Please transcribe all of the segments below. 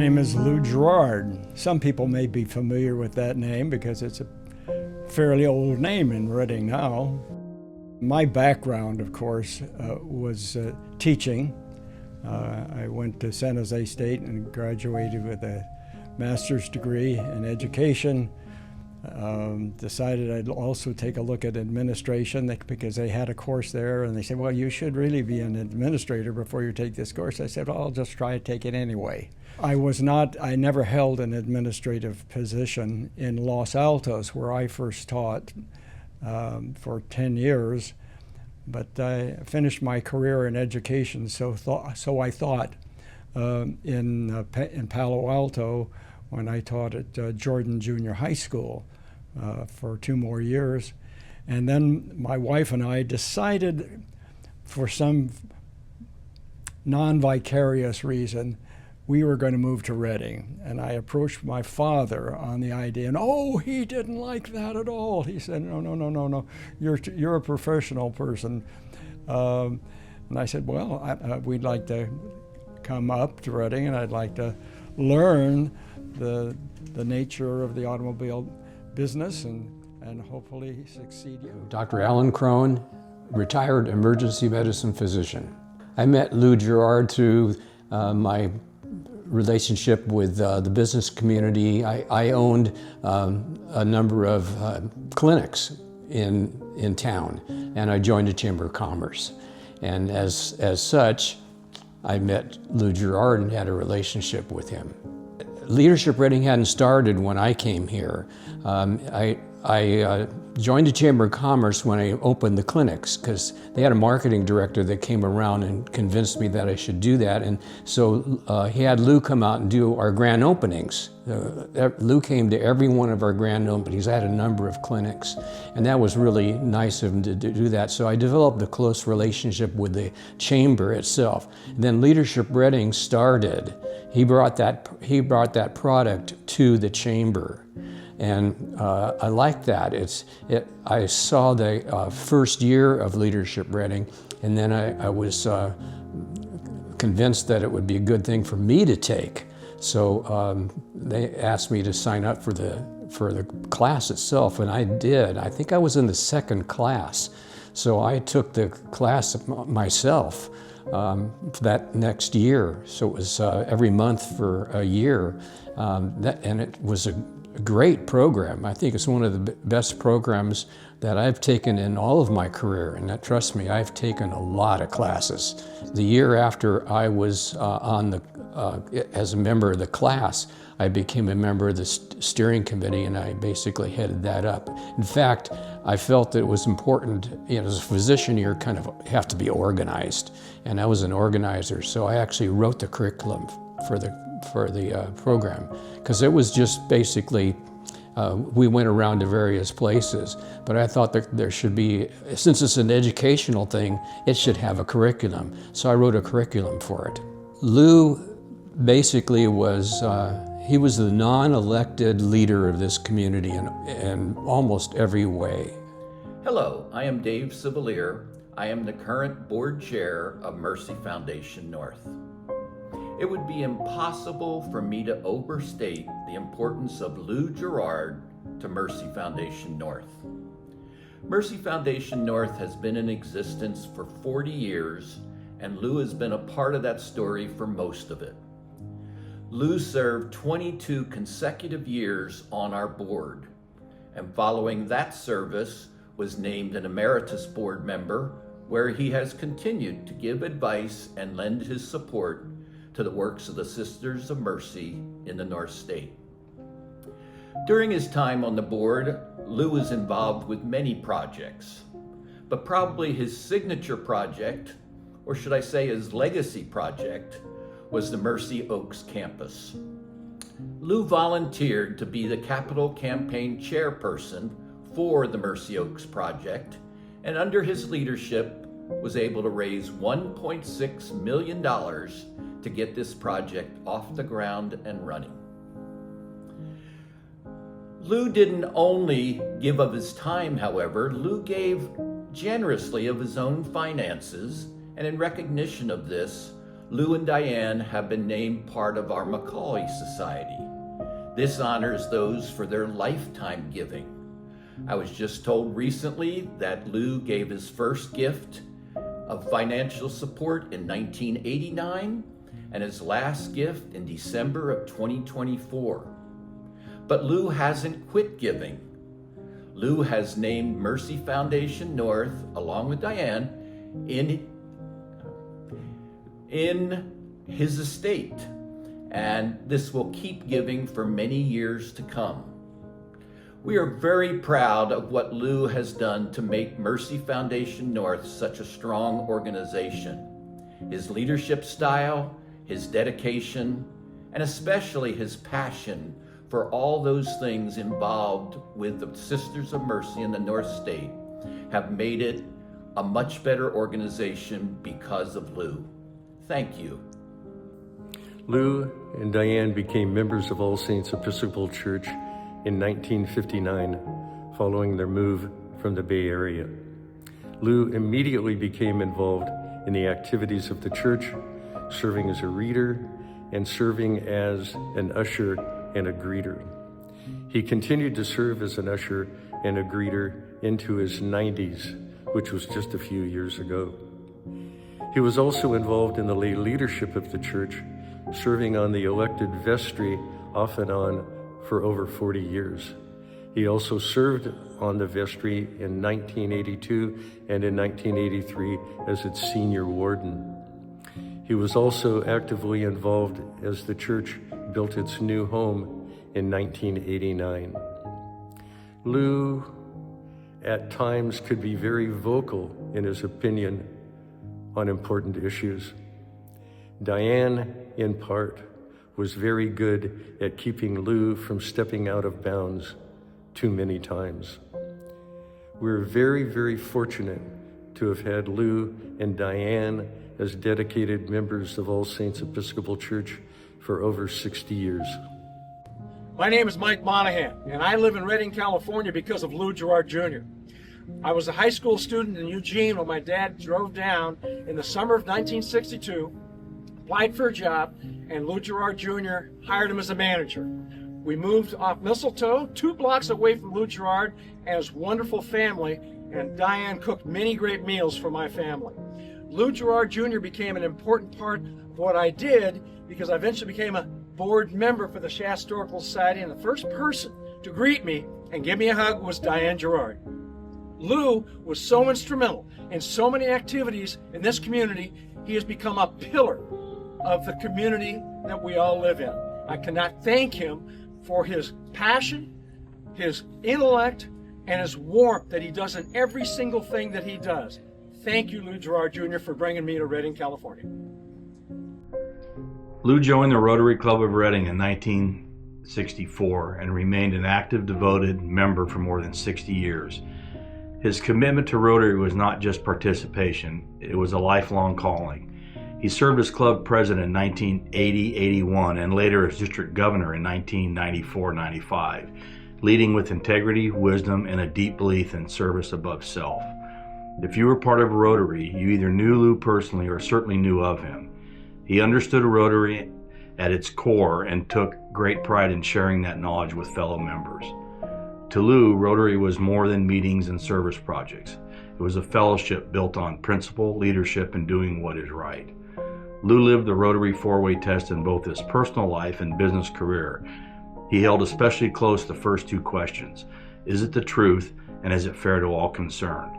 name is Lou Gerard. Some people may be familiar with that name because it's a fairly old name in Reading now. My background, of course, was teaching. I went to San Jose State and graduated with a master's degree in education. Decided I'd also take a look at administration because they had a course there, and they said, well, you should really be an administrator before you take this course. I said, well, I'll just try to take it anyway. I never held an administrative position in Los Altos, where I first taught for 10 years, but I finished my career in education, so I thought in Palo Alto when I taught at Jordan Junior High School for 2 more years. And then my wife and I decided, for some non-vicarious reason, we were going to move to Reading. And I approached my father on the idea, and he didn't like that at all. He said, no, you're a professional person. And I said, well, we'd like to come up to Reading, and I'd like to learn the nature of the automobile business and hopefully succeed. Dr. Alan Crone, retired emergency medicine physician. I met Lou Gerard through my relationship with the business community. I owned a number of clinics in town, and I joined the Chamber of Commerce. And as such, I met Lou Gerard and had a relationship with him. Leadership Reading hadn't started when I came here. I joined the Chamber of Commerce when I opened the clinics, because they had a marketing director that came around and convinced me that I should do that. And so he had Lou come out and do our grand openings. Lou came to every one of our grand openings. I had a number of clinics, and that was really nice of him to do that. So I developed a close relationship with the Chamber itself. And then Leadership Reading started. He brought that product to the Chamber. And I like that. I saw the first year of Leadership Reading, and then I was convinced that it would be a good thing for me to take. So they asked me to sign up for the class itself, and I did. I think I was in the 2nd class. So I took the class myself that next year. So it was every month for a year, and it was a great program. I think it's one of the best programs that I've taken in all of my career, and trust me, I've taken a lot of classes. The year after I was as a member of the class, I became a member of the steering committee, and I basically headed that up. In fact, I felt that it was important, as a physician, you kind of have to be organized, and I was an organizer, so I actually wrote the curriculum for the program, because it was just basically, we went around to various places, but I thought that there should be, since it's an educational thing, it should have a curriculum. So I wrote a curriculum for it. Lou basically was, he was the non-elected leader of this community in almost every way. Hello, I am Dave Cavalier. I am the current board chair of Mercy Foundation North. It would be impossible for me to overstate the importance of Lou Gerard to Mercy Foundation North. Mercy Foundation North has been in existence for 40 years, and Lou has been a part of that story for most of it. Lou served 22 consecutive years on our board, and following that service was named an emeritus board member, where he has continued to give advice and lend his support to the works of the Sisters of Mercy in the North State. During his time on the board, Lou was involved with many projects, but probably his signature project, or should I say his legacy project, was the Mercy Oaks campus. Lou volunteered to be the capital campaign chairperson for the Mercy Oaks project, and under his leadership was able to raise $1.6 million to get this project off the ground and running. Lou didn't only give of his time, however. Lou gave generously of his own finances, and in recognition of this, Lou and Diane have been named part of our Macaulay Society. This honors those for their lifetime giving. I was just told recently that Lou gave his first gift of financial support in 1989 and his last gift in December of 2024. But Lou hasn't quit giving. Lou has named Mercy Foundation North, along with Diane, in his estate, and this will keep giving for many years to come. We are very proud of what Lou has done to make Mercy Foundation North such a strong organization. His leadership style, his dedication, and especially his passion for all those things involved with the Sisters of Mercy in the North State have made it a much better organization because of Lou. Thank you. Lou and Diane became members of All Saints Episcopal Church in 1959, following their move from the Bay Area. Lou immediately became involved in the activities of the church, serving as a reader and serving as an usher and a greeter. He continued to serve as an usher and a greeter into his 90s, which was just a few years ago. He was also involved in the lay leadership of the church, serving on the elected vestry off and on for over 40 years. He also served on the vestry in 1982 and in 1983 as its senior warden. He was also actively involved as the church built its new home in 1989. Lou, at times, could be very vocal in his opinion on important issues. Diane, in part, was very good at keeping Lou from stepping out of bounds too many times. We're very, very fortunate to have had Lou and Diane as dedicated members of All Saints Episcopal Church for over 60 years. My name is Mike Monahan, and I live in Redding, California because of Lou Gerard Jr. I was a high school student in Eugene when my dad drove down in the summer of 1962, applied for a job, and Lou Gerard Jr. hired him as a manager. We moved off Mistletoe, 2 blocks away from Lou Gerard and his wonderful family, and Diane cooked many great meals for my family. Lou Gerard Jr. became an important part of what I did because I eventually became a board member for the Shasta Historical Society, and the first person to greet me and give me a hug was Diane Gerard. Lou was so instrumental in so many activities in this community. He has become a pillar of the community that we all live in. I cannot thank him for his passion, his intellect, and his warmth that he does in every single thing that he does. Thank you, Lou Gerard Jr., for bringing me to Redding, California. Lou joined the Rotary Club of Redding in 1964 and remained an active, devoted member for more than 60 years. His commitment to Rotary was not just participation, it was a lifelong calling. He served as club president in 1980-81 and later as district governor in 1994-95, leading with integrity, wisdom, and a deep belief in service above self. If you were part of Rotary, you either knew Lou personally or certainly knew of him. He understood Rotary at its core and took great pride in sharing that knowledge with fellow members. To Lou, Rotary was more than meetings and service projects. It was a fellowship built on principle, leadership, and doing what is right. Lou lived the Rotary four-way test in both his personal life and business career. He held especially close the first 2 questions. Is it the truth, and is it fair to all concerned?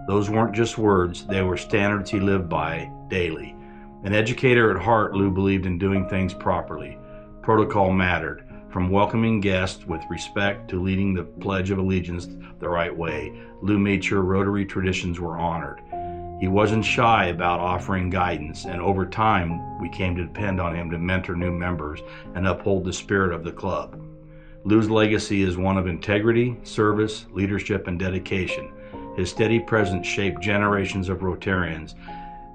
Those weren't just words, they were standards he lived by daily. An educator at heart, Lou believed in doing things properly. Protocol mattered, from welcoming guests with respect to leading the Pledge of Allegiance the right way. Lou made sure Rotary traditions were honored. He wasn't shy about offering guidance, and over time, we came to depend on him to mentor new members and uphold the spirit of the club. Lou's legacy is one of integrity, service, leadership, and dedication. His steady presence shaped generations of Rotarians,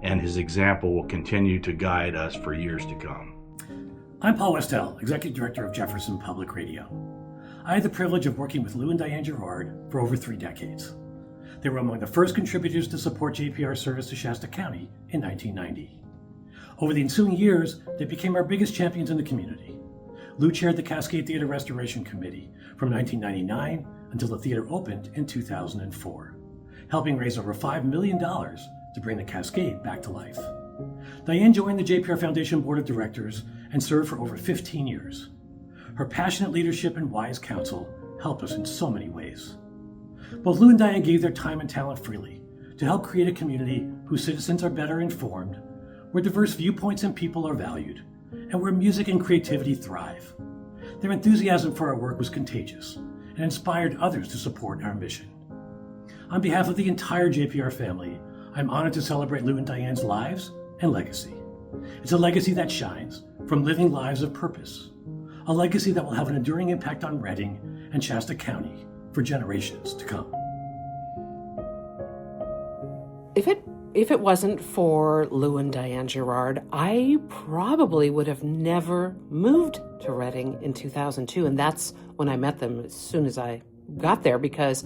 and his example will continue to guide us for years to come. I'm Paul Westell, Executive Director of Jefferson Public Radio. I had the privilege of working with Lou and Diane Gerard for over 3 decades. They were among the first contributors to support JPR service to Shasta County in 1990. Over the ensuing years, they became our biggest champions in the community. Lou chaired the Cascade Theatre Restoration Committee from 1999 until the theater opened in 2004, helping raise over $5 million to bring the Cascade back to life. Diane joined the JPR Foundation Board of Directors and served for over 15 years. Her passionate leadership and wise counsel help us in so many ways. Both Lou and Diane gave their time and talent freely to help create a community whose citizens are better informed, where diverse viewpoints and people are valued, and where music and creativity thrive. Their enthusiasm for our work was contagious and inspired others to support our mission. On behalf of the entire JPR family, I'm honored to celebrate Lou and Diane's lives and legacy. It's a legacy that shines from living lives of purpose, a legacy that will have an enduring impact on Reading and Shasta County for generations to come. If it wasn't for Lou and Diane Gerard, I probably would have never moved to Reading in 2002. And that's when I met them as soon as I got there, because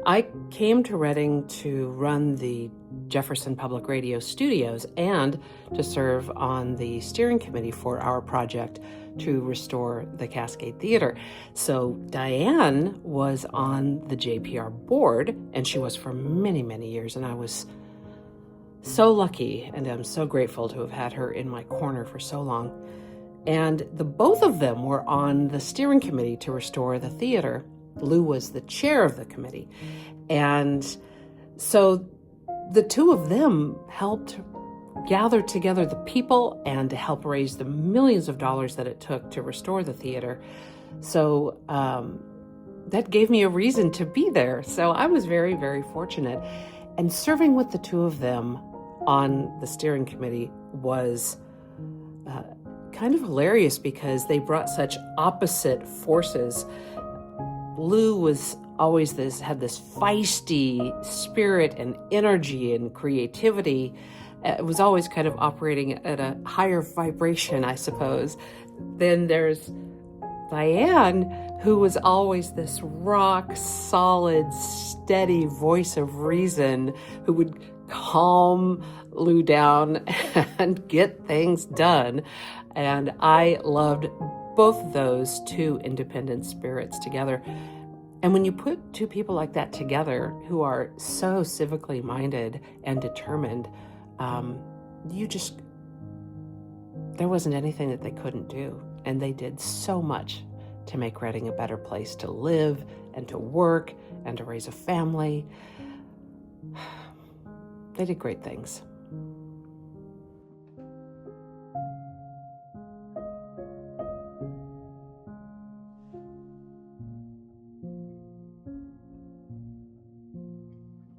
I came to Reading to run the Jefferson Public Radio studios and to serve on the steering committee for our project to restore the Cascade Theatre. So Diane was on the JPR board, and she was for many, many years, and I was so lucky, and I'm so grateful to have had her in my corner for so long. And the both of them were on the steering committee to restore the theater. Lou was the chair of the committee. And so the two of them helped gather together the people and to help raise the millions of dollars that it took to restore the theater. So that gave me a reason to be there. So I was very, very fortunate. And serving with the two of them on the steering committee was kind of hilarious because they brought such opposite forces. Lou was always had this feisty spirit and energy and creativity. It was always kind of operating at a higher vibration, I suppose. Then there's Diane, who was always this rock solid, steady voice of reason who would calm Lou down and get things done. And I loved both those two independent spirits together. And when you put two people like that together who are so civically minded and determined, there wasn't anything that they couldn't do. And they did so much to make Reading a better place to live and to work and to raise a family. They did great things.